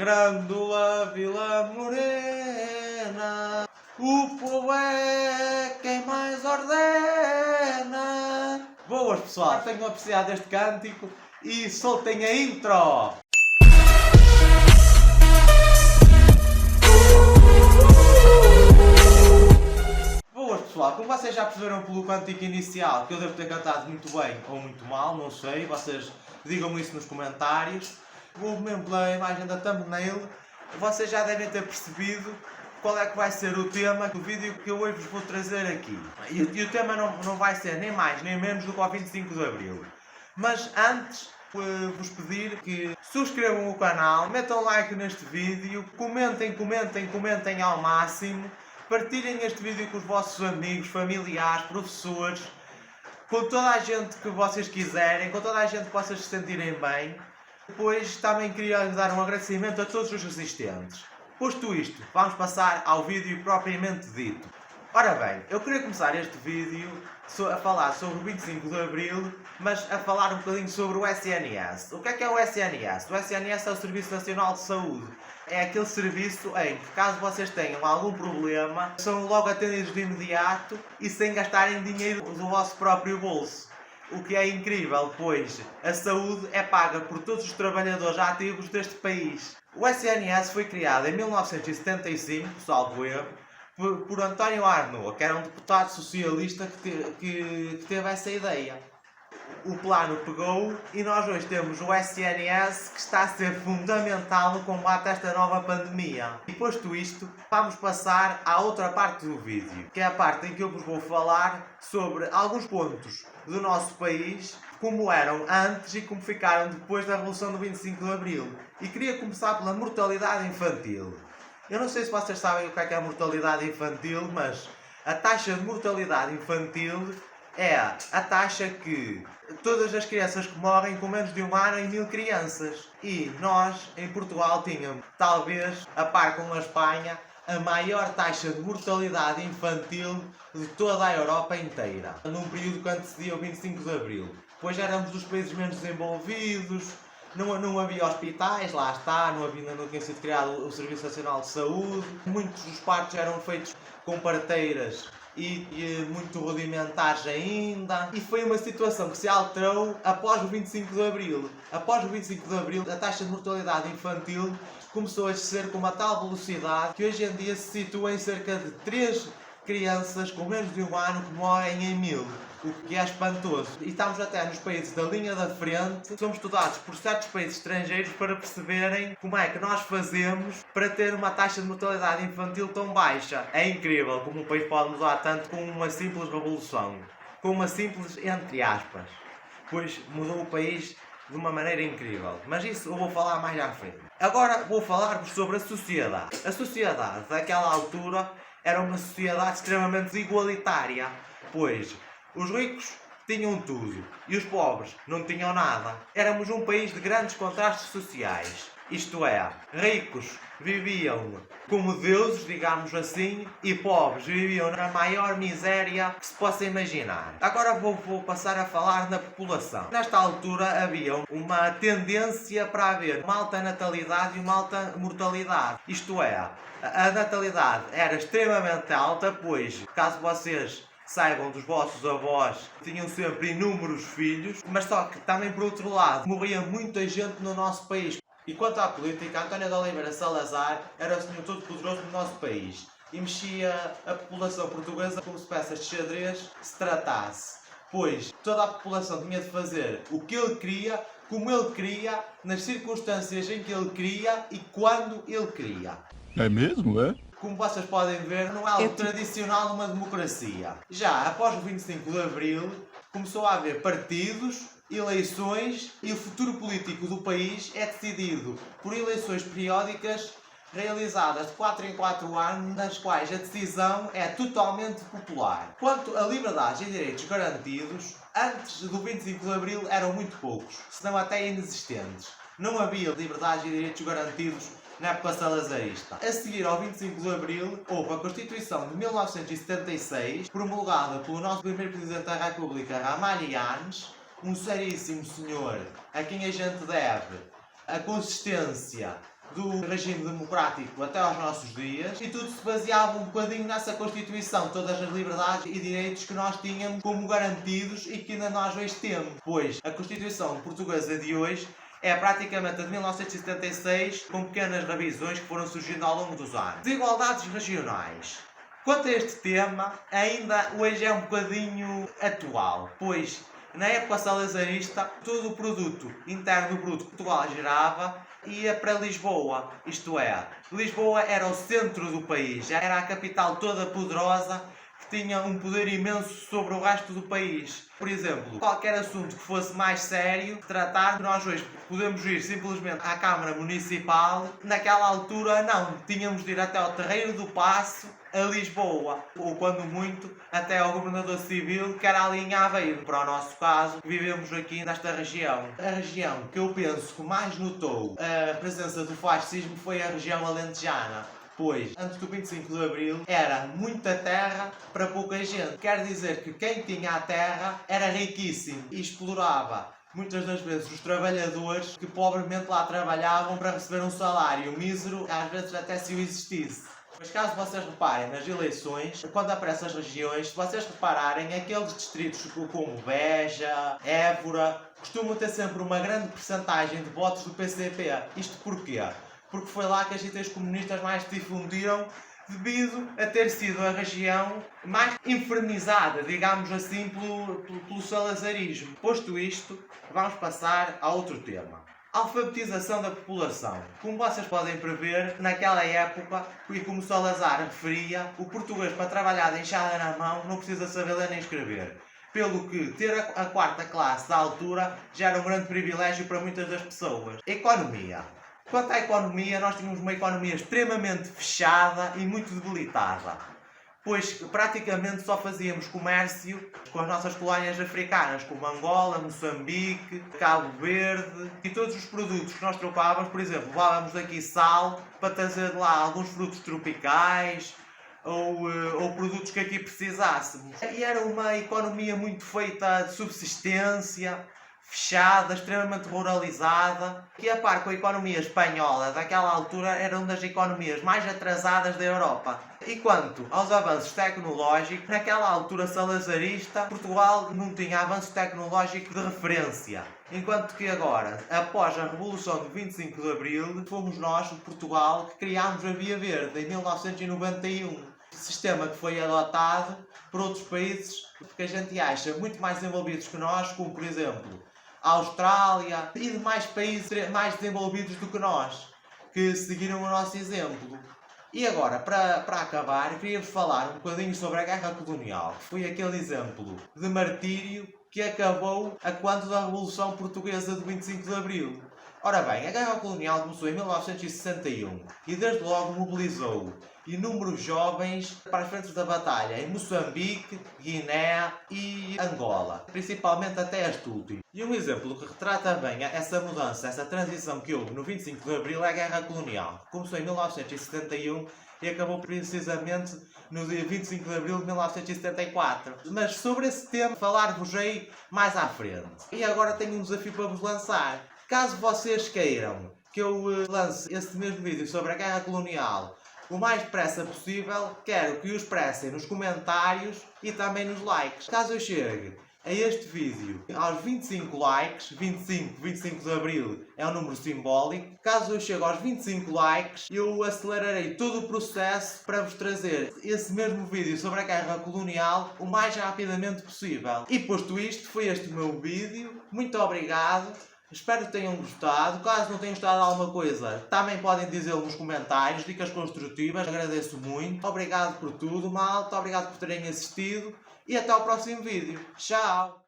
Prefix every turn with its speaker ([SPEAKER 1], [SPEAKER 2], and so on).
[SPEAKER 1] Grândola Vila Morena, o povo é quem mais ordena. Boas pessoal, tenham apreciado este cântico e soltem a intro! Boas pessoal, como vocês já perceberam pelo cântico inicial que eu devo ter cantado muito bem ou muito mal, não sei, vocês digam-me isso nos comentários. Mesmo pela imagem da thumbnail, vocês já devem ter percebido qual é que vai ser o tema do vídeo que eu hoje vos vou trazer aqui. E o tema não vai ser nem mais nem menos do que ao 25 de Abril. Mas antes, vos pedir que subscrevam o canal, metam like neste vídeo, comentem ao máximo, partilhem este vídeo com os vossos amigos, familiares, professores, com toda a gente que vocês quiserem, com toda a gente que vocês se sentirem bem. Depois também queria dar um agradecimento a todos os assistentes. Posto isto, vamos passar ao vídeo propriamente dito. Ora bem, eu queria começar este vídeo a falar sobre o 25 de Abril, mas a falar um bocadinho sobre o SNS. O que é o SNS? O SNS é o Serviço Nacional de Saúde. É aquele serviço em que, caso vocês tenham algum problema, são logo atendidos de imediato e sem gastarem dinheiro do vosso próprio bolso. O que é incrível, pois a saúde é paga por todos os trabalhadores ativos deste país. O SNS foi criado em 1975, salvo erro, por António Arnaud, que era um deputado socialista que teve essa ideia. O plano pegou e nós hoje temos o SNS, que está a ser fundamental no combate a esta nova pandemia. E posto isto, vamos passar à outra parte do vídeo, que é a parte em que eu vos vou falar sobre alguns pontos do nosso país, como eram antes e como ficaram depois da Revolução do 25 de Abril. E queria começar pela mortalidade infantil. Eu não sei se vocês sabem o que é a mortalidade infantil, mas a taxa de mortalidade infantil é a taxa que todas as crianças que morrem com menos de um ano em 1000 crianças. E nós, em Portugal, tínhamos, talvez, a par com a Espanha, a maior taxa de mortalidade infantil de toda a Europa inteira, num período que antecedia o 25 de Abril. Pois éramos dos países menos desenvolvidos, não havia hospitais, lá está, não tinha sido criado o Serviço Nacional de Saúde, muitos dos partos eram feitos com parteiras e muito rudimentares ainda. E foi uma situação que se alterou após o 25 de Abril. Após o 25 de Abril, a taxa de mortalidade infantil começou a descer com uma tal velocidade que hoje em dia se situa em cerca de 3 crianças com menos de um ano que morrem em 1000. O que é espantoso. E estamos até nos países da linha da frente, somos estudados por certos países estrangeiros para perceberem como é que nós fazemos para ter uma taxa de mortalidade infantil tão baixa. É incrível como um país pode mudar tanto com uma simples revolução. Com uma simples, entre aspas. Pois mudou o país de uma maneira incrível. Mas isso eu vou falar mais à frente. Agora vou falar-vos sobre a sociedade. A sociedade daquela altura era uma sociedade extremamente igualitária. Pois os ricos tinham tudo e os pobres não tinham nada. Éramos um país de grandes contrastes sociais. Isto é, ricos viviam como deuses, digamos assim, e pobres viviam na maior miséria que se possa imaginar. Agora vou passar a falar na população. Nesta altura havia uma tendência para haver uma alta natalidade e uma alta mortalidade. Isto é, a natalidade era extremamente alta, pois, caso vocês saibam dos vossos avós, tinham sempre inúmeros filhos, mas só que também, por outro lado, morria muita gente no nosso país. E quanto à política, António de Oliveira Salazar era o senhor todo-poderoso do nosso país e mexia a população portuguesa como se peças de xadrez se tratasse, pois toda a população tinha de fazer o que ele queria, como ele queria, nas circunstâncias em que ele queria e quando ele queria.
[SPEAKER 2] É mesmo, é?
[SPEAKER 1] Como vocês podem ver, não é algo tradicional numa democracia. Já após o 25 de Abril, começou a haver partidos, eleições e o futuro político do país é decidido por eleições periódicas realizadas de 4 em 4 anos, nas quais a decisão é totalmente popular. Quanto a liberdades e direitos garantidos, antes do 25 de Abril eram muito poucos, se não até inexistentes. Não havia liberdades e direitos garantidos na época salazarista. A seguir ao 25 de Abril, houve a Constituição de 1976, promulgada pelo nosso primeiro Presidente da República, Ramalhianes, um seríssimo senhor a quem a gente deve a consistência do regime democrático até aos nossos dias, e tudo se baseava um bocadinho nessa Constituição, todas as liberdades e direitos que nós tínhamos como garantidos e que ainda nós hoje temos. Pois a Constituição portuguesa de hoje é praticamente a de 1976, com pequenas revisões que foram surgindo ao longo dos anos. Desigualdades regionais. Quanto a este tema, ainda hoje é um bocadinho atual, pois na época salazarista, todo o produto interno bruto que Portugal gerava ia para Lisboa. Isto é, Lisboa era o centro do país, era a capital toda poderosa que tinha um poder imenso sobre o resto do país. Por exemplo, qualquer assunto que fosse mais sério tratar, nós hoje podemos ir simplesmente à Câmara Municipal. Naquela altura não, tínhamos de ir até ao Terreiro do Paço, a Lisboa, ou quando muito, até ao Governador Civil, que era ali em Aveiro. Para o nosso caso, vivemos aqui nesta região. A região que eu penso que mais notou a presença do fascismo foi a região alentejana. Pois, antes do 25 de Abril, era muita terra para pouca gente. Quer dizer que quem tinha a terra era riquíssimo e explorava muitas das vezes os trabalhadores que pobremente lá trabalhavam para receber um salário mísero, às vezes até se o existisse. Mas caso vocês reparem nas eleições, quando aparecem as regiões, se vocês repararem, aqueles distritos como Beja, Évora, costumam ter sempre uma grande percentagem de votos do PCP. Isto porquê? Porque foi lá que as ideias comunistas mais se difundiram, devido a ter sido a região mais infernizada, digamos assim, pelo salazarismo. Posto isto, vamos passar a outro tema. Alfabetização da população. Como vocês podem prever, naquela época, e como Salazar referia, o português para trabalhar de enxada na mão não precisa saber ler nem escrever. Pelo que ter a quarta classe da altura já era um grande privilégio para muitas das pessoas. Economia. Quanto à economia, nós tínhamos uma economia extremamente fechada e muito debilitada, pois praticamente só fazíamos comércio com as nossas colónias africanas, como Angola, Moçambique, Cabo Verde, e todos os produtos que nós trocávamos, por exemplo, levávamos daqui sal para trazer de lá alguns frutos tropicais ou produtos que aqui precisássemos. E era uma economia muito feita de subsistência, fechada, extremamente ruralizada, que a par com a economia espanhola daquela altura era uma das economias mais atrasadas da Europa. E quanto aos avanços tecnológicos, naquela altura salazarista, Portugal não tinha avanço tecnológico de referência. Enquanto que agora, após a Revolução de 25 de Abril, fomos nós, Portugal, que criámos a Via Verde em 1991. Sistema que foi adotado por outros países que a gente acha muito mais desenvolvidos que nós, como por exemplo a Austrália e demais países mais desenvolvidos do que nós, que seguiram o nosso exemplo. E agora, para acabar, queria-vos falar um bocadinho sobre a Guerra Colonial, que foi aquele exemplo de martírio que acabou a quando da Revolução Portuguesa de 25 de Abril. Ora bem, a Guerra Colonial começou em 1961 e desde logo mobilizou inúmeros jovens para as frentes da batalha em Moçambique, Guiné e Angola, principalmente até este último. E um exemplo que retrata bem essa mudança, essa transição que houve no 25 de Abril é a Guerra Colonial. Começou em 1971 e acabou precisamente no dia 25 de Abril de 1974. Mas sobre esse tema falar-vos-ei mais à frente. E agora tenho um desafio para vos lançar. Caso vocês queiram que eu lance este mesmo vídeo sobre a Guerra Colonial o mais depressa possível, quero que o expressem nos comentários e também nos likes. Caso eu chegue a este vídeo aos 25 likes, 25 de Abril é um número simbólico, caso eu chegue aos 25 likes, eu acelerarei todo o processo para vos trazer esse mesmo vídeo sobre a Guerra Colonial o mais rapidamente possível. E posto isto, foi este o meu vídeo. Muito obrigado. Espero que tenham gostado. Caso não tenham gostado de alguma coisa, também podem dizê-lo nos comentários, dicas construtivas, agradeço muito. Obrigado por tudo, malta, obrigado por terem assistido e até ao próximo vídeo. Tchau!